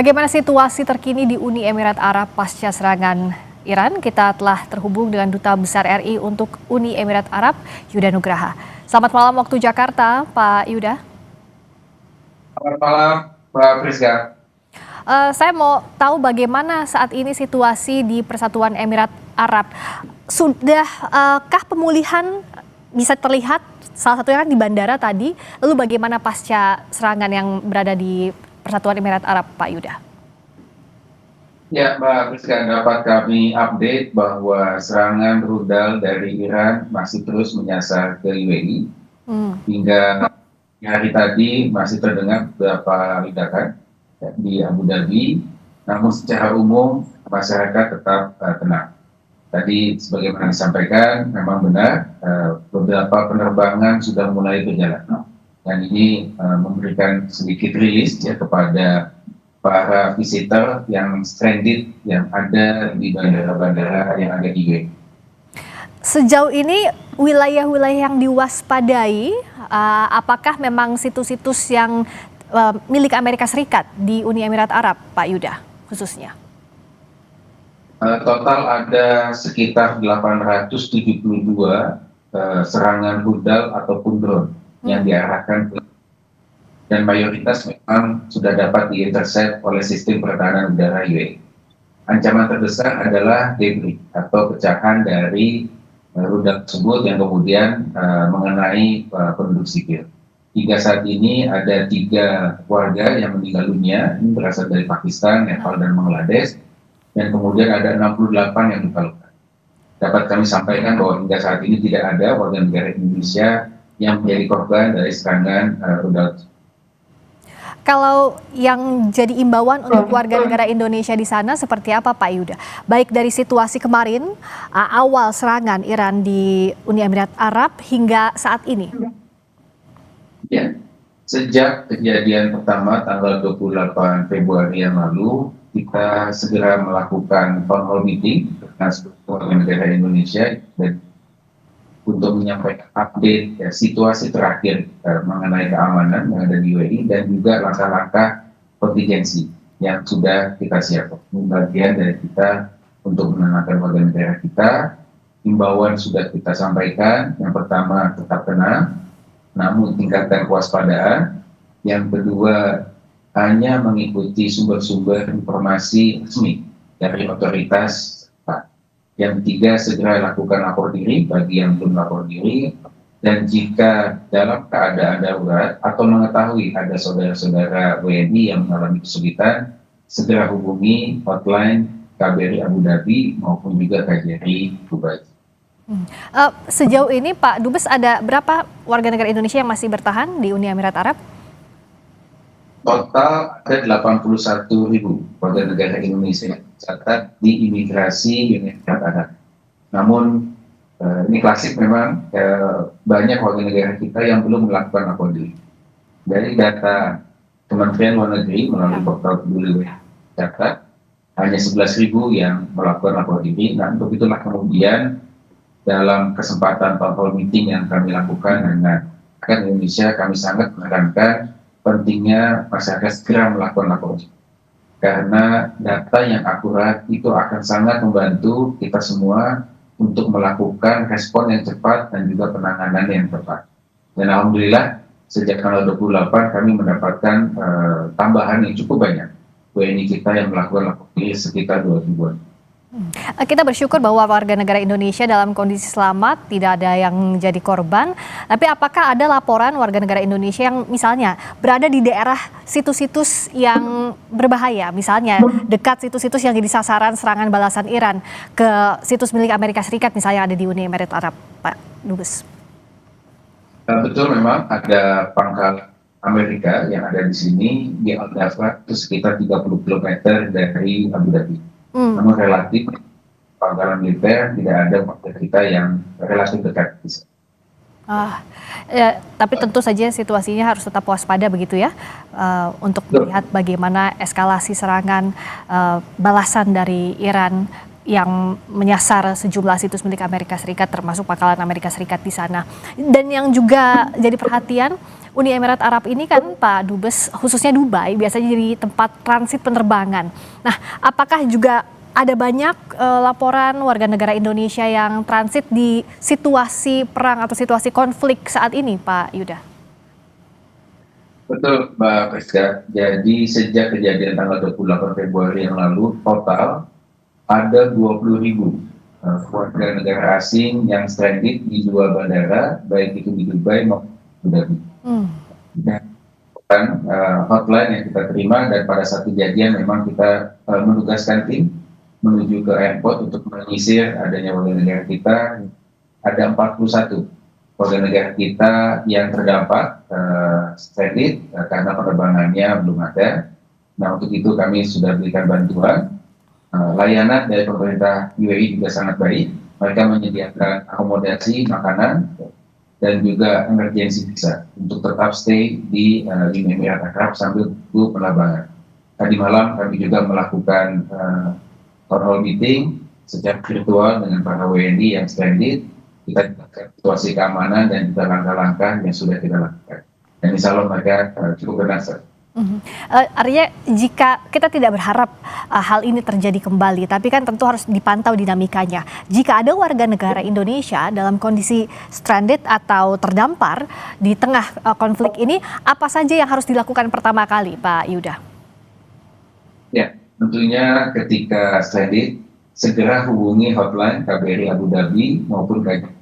Bagaimana situasi terkini di Uni Emirat Arab pasca serangan Iran? Kita telah terhubung dengan Duta Besar RI untuk Uni Emirat Arab, Yuda Nugraha. Selamat malam waktu Jakarta, Pak Yuda. Selamat malam, Mbak Priska. Saya mau tahu bagaimana saat ini situasi di Persatuan Emirat Arab. Sudahkah pemulihan bisa terlihat salah satunya kan di bandara tadi? Lalu bagaimana pasca serangan yang berada di Persatuan Emirat Arab, Pak Yuda? Ya, Mbak Priska, dapat kami update bahwa serangan rudal dari Iran masih terus menyasar ke UAE. Hingga hari tadi masih terdengar beberapa ledakan di Abu Dhabi, namun secara umum masyarakat tetap tenang. Tadi sebagaimana disampaikan, memang benar beberapa penerbangan sudah mulai berjalan. Dan ini memberikan sedikit rilis ya kepada para visitor yang stranded yang ada di bandara-bandara yang ada di UAE. Sejauh ini wilayah-wilayah yang diwaspadai, apakah memang situs-situs yang milik Amerika Serikat di Uni Emirat Arab, Pak Yuda, khususnya? Total ada sekitar 872 serangan rudal ataupun drone yang diarahkan ke, dan mayoritas memang sudah dapat diintercept oleh sistem pertahanan udara UAE. Ancaman terbesar adalah debris atau pecahan dari rudal tersebut yang kemudian mengenai penduduk sipil. Hingga saat ini ada 3 warga yang meninggal dunia, ini berasal dari Pakistan, Nepal, dan Bangladesh, dan kemudian ada 68 yang luka-luka. Dapat kami sampaikan bahwa hingga saat ini tidak ada warga negara Indonesia yang menjadi korban dari serangan rudal. Kalau yang jadi imbauan untuk warga negara Indonesia di sana seperti apa, Pak Yuda? Baik dari situasi kemarin, awal serangan Iran di Uni Emirat Arab hingga saat ini. Ya, sejak kejadian pertama tanggal 28 Februari yang lalu, kita segera melakukan town hall meeting dengan seluruh warga negara Indonesia dan untuk menyampaikan update situasi terakhir mengenai keamanan yang ada di UAE dan juga langkah-langkah kontingensi yang sudah kita siapkan. Ini bagian dari kita untuk menenangkan warga negara kita. Himbauan sudah kita sampaikan. Yang pertama, tetap tenang, namun tingkatkan kewaspadaan. Yang kedua, hanya mengikuti sumber-sumber informasi resmi dari otoritas. Yang ketiga, segera lakukan lapor diri bagi yang belum lapor diri. Dan jika dalam keadaan darurat atau mengetahui ada saudara-saudara WNI yang mengalami kesulitan, segera hubungi hotline KBRI Abu Dhabi maupun juga KJRI Dubai. Sejauh ini Pak Dubes, ada berapa warga negara Indonesia yang masih bertahan di Uni Emirat Arab? Total ada 81.000 warga negara Indonesia yang tercatat di imigrasi Uni Emirat Arab. Namun ini klasik memang banyak warga negara kita yang belum melakukan lapor diri. Dari data Kementerian Luar Negeri melalui portal Peduli tercatat hanya 11.000 yang melakukan lapor diri. Nah, untuk itulah kemudian dalam kesempatan town hall meeting yang kami lakukan dengan rakyat Indonesia, kami sangat menekankan pentingnya masyarakat segera melakukan lapor. Karena data yang akurat itu akan sangat membantu kita semua untuk melakukan respon yang cepat dan juga penanganan yang tepat. Dan alhamdulillah sejak tanggal 28 kami mendapatkan tambahan yang cukup banyak WNI kita yang melakukan lapor diri sekitar 2 ribuan. Kita bersyukur bahwa warga negara Indonesia dalam kondisi selamat, tidak ada yang jadi korban. Tapi apakah ada laporan warga negara Indonesia yang misalnya berada di daerah situs-situs yang berbahaya, misalnya dekat situs-situs yang jadi sasaran serangan balasan Iran ke situs milik Amerika Serikat misalnya ada di Uni Emirat Arab, Pak Dubes? Betul, memang ada pangkalan Amerika yang ada di sini di Al Dhafar, itu sekitar 30 km dari Abu Dhabi. Namun relatif pangkalan militer tidak ada warga kita yang relatif dekat. Tapi tentu saja situasinya harus tetap waspada begitu ya, untuk melihat bagaimana eskalasi serangan balasan dari Iran yang menyasar sejumlah situs milik Amerika Serikat termasuk pangkalan Amerika Serikat di sana. Dan yang juga jadi perhatian, Uni Emirat Arab ini kan Pak Dubes, khususnya Dubai, biasanya jadi tempat transit penerbangan. Nah, apakah juga ada banyak laporan warga negara Indonesia yang transit di situasi perang atau situasi konflik saat ini, Pak Yuda? Betul, Mbak Priska. Jadi sejak kejadian tanggal 28 Februari yang lalu, total ada 20.000 warga negara asing yang stranded di dua bandara, baik itu di Dubai maupun Abu Dhabi. Dan hotline yang kita terima, dan pada saat kejadian memang kita menugaskan tim menuju ke airport untuk menyisir adanya warga negara kita. Ada 41 warga negara kita yang terdampak stranded karena penerbangannya belum ada. Nah, untuk itu kami sudah berikan bantuan. Layanan dari pemerintah UAE juga sangat baik. Mereka menyediakan akomodasi, makanan, dan juga emergency visa untuk tetap stay di Uni Emirat Arab sambil tunggu penerbangan. Tadi malam kami juga melakukan town hall meeting secara virtual dengan para WNI yang stranded. Kita situasi keamanan dan juga langkah-langkah yang sudah kita lakukan. Dan insya Allah mereka cukup berdasar. Artinya jika kita tidak berharap hal ini terjadi kembali, tapi kan tentu harus dipantau dinamikanya. Jika ada warga negara Indonesia dalam kondisi stranded atau terdampar di tengah konflik ini, apa saja yang harus dilakukan pertama kali, Pak Yuda? Ya, tentunya ketika stranded, segera hubungi hotline KBRI Abu Dhabi maupun KJRI.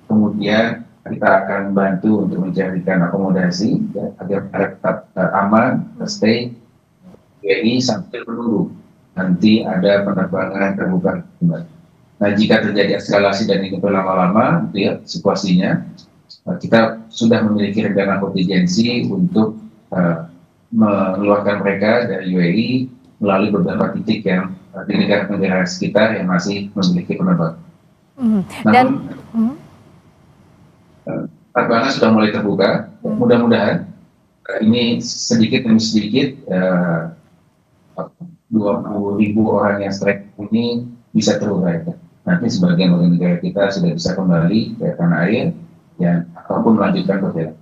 Kemudian kita akan bantu untuk mencarikan akomodasi ya, agar mereka tetap aman, stay UAE sambil menunggu nanti ada penerbangan terbuka kembali. Nah, jika terjadi eskalasi dan ini berlama-lama, gitu ya, situasinya, kita sudah memiliki rencana kontingensi untuk mengeluarkan mereka dari UAE melalui beberapa titik yang di negara-negara sekitar yang masih memiliki penerbangan. Penerbangan sudah mulai terbuka. Mudah-mudahan ini sedikit demi sedikit 20.000 orang yang strike ini bisa teruraikan. Nanti sebagian warga negara kita sudah bisa kembali ke tanah air yang ataupun melanjutkan perjalanan.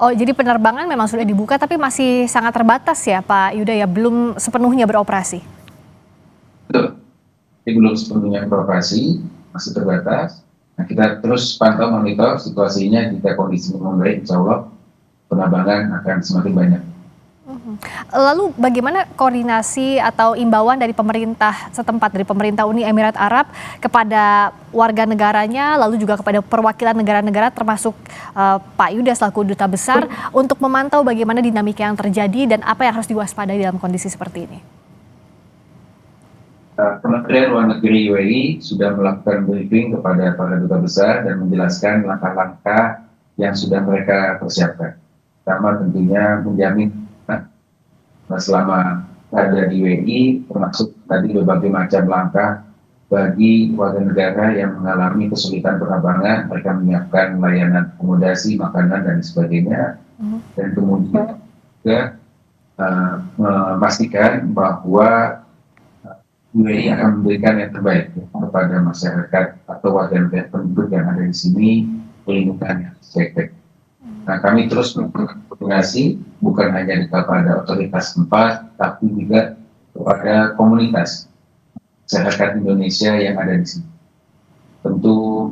Oh, jadi penerbangan memang sudah dibuka tapi masih sangat terbatas ya Pak Yuda ya, belum sepenuhnya beroperasi? Betul, ini belum sepenuhnya beroperasi, masih terbatas. Nah, kita terus pantau monitor situasinya, jika kondisi membaik, insya Allah penerbangan akan semakin banyak. Lalu bagaimana koordinasi atau imbauan dari pemerintah setempat, dari pemerintah Uni Emirat Arab kepada warga negaranya, lalu juga kepada perwakilan negara-negara termasuk Pak Yuda selaku duta besar untuk memantau bagaimana dinamika yang terjadi dan apa yang harus diwaspadai dalam kondisi seperti ini? Kementerian Luar Negeri UAE sudah melakukan briefing kepada para duta besar dan menjelaskan langkah-langkah yang sudah mereka persiapkan. Pertama tentunya menjamin selama ada di UAE, termasuk tadi berbagai macam langkah bagi warga negara yang mengalami kesulitan penerbangan, mereka menyiapkan layanan akomodasi, makanan, dan sebagainya. Dan kemudian juga memastikan bahwa UAE akan memberikan yang terbaik kepada masyarakat atau warga negara penduduk yang ada di sini, perlindungan yang sesuai. Nah, kami terus berkoordinasi bukan hanya kepada otoritas tempat, tapi juga kepada komunitas masyarakat Indonesia yang ada di sini. Tentu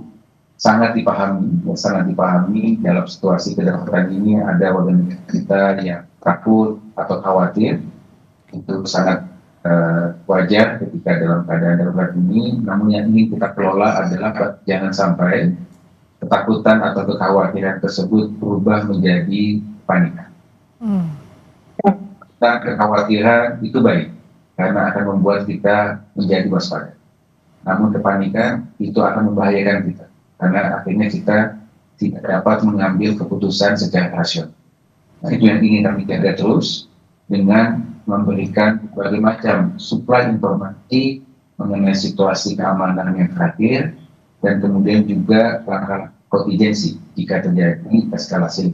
sangat dipahami dalam situasi kedaruratan ini ada warga negara kita yang takut atau khawatir. Itu sangat wajar ketika dalam keadaan darurat ini. Namun yang ingin kita kelola adalah jangan sampai ketakutan atau kekhawatiran tersebut berubah menjadi kepanikan. Kekhawatiran itu baik karena akan membuat kita menjadi waspada. Namun kepanikan itu akan membahayakan kita karena akhirnya kita tidak dapat mengambil keputusan secara rasional. Nah, itu yang ingin kami jaga terus dengan memberikan berbagai macam suplai informasi mengenai situasi keamanan yang terakhir, dan kemudian juga langkah kontingensi jika terjadi eskalasi.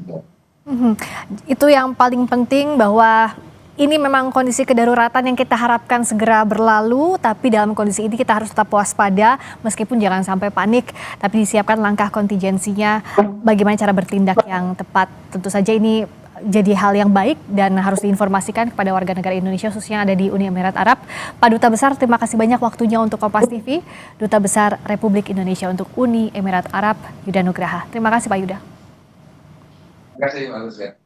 Itu yang paling penting, bahwa ini memang kondisi kedaruratan yang kita harapkan segera berlalu, tapi dalam kondisi ini kita harus tetap waspada meskipun jangan sampai panik, tapi disiapkan langkah kontingensinya, bagaimana cara bertindak yang tepat. Tentu saja ini jadi hal yang baik dan harus diinformasikan kepada warga negara Indonesia khususnya yang ada di Uni Emirat Arab. Pak Duta Besar, terima kasih banyak waktunya untuk Kompas TV. Duta Besar Republik Indonesia untuk Uni Emirat Arab, Yuda Nugraha. Terima kasih Pak Yuda. Terima kasih Pak Lucia.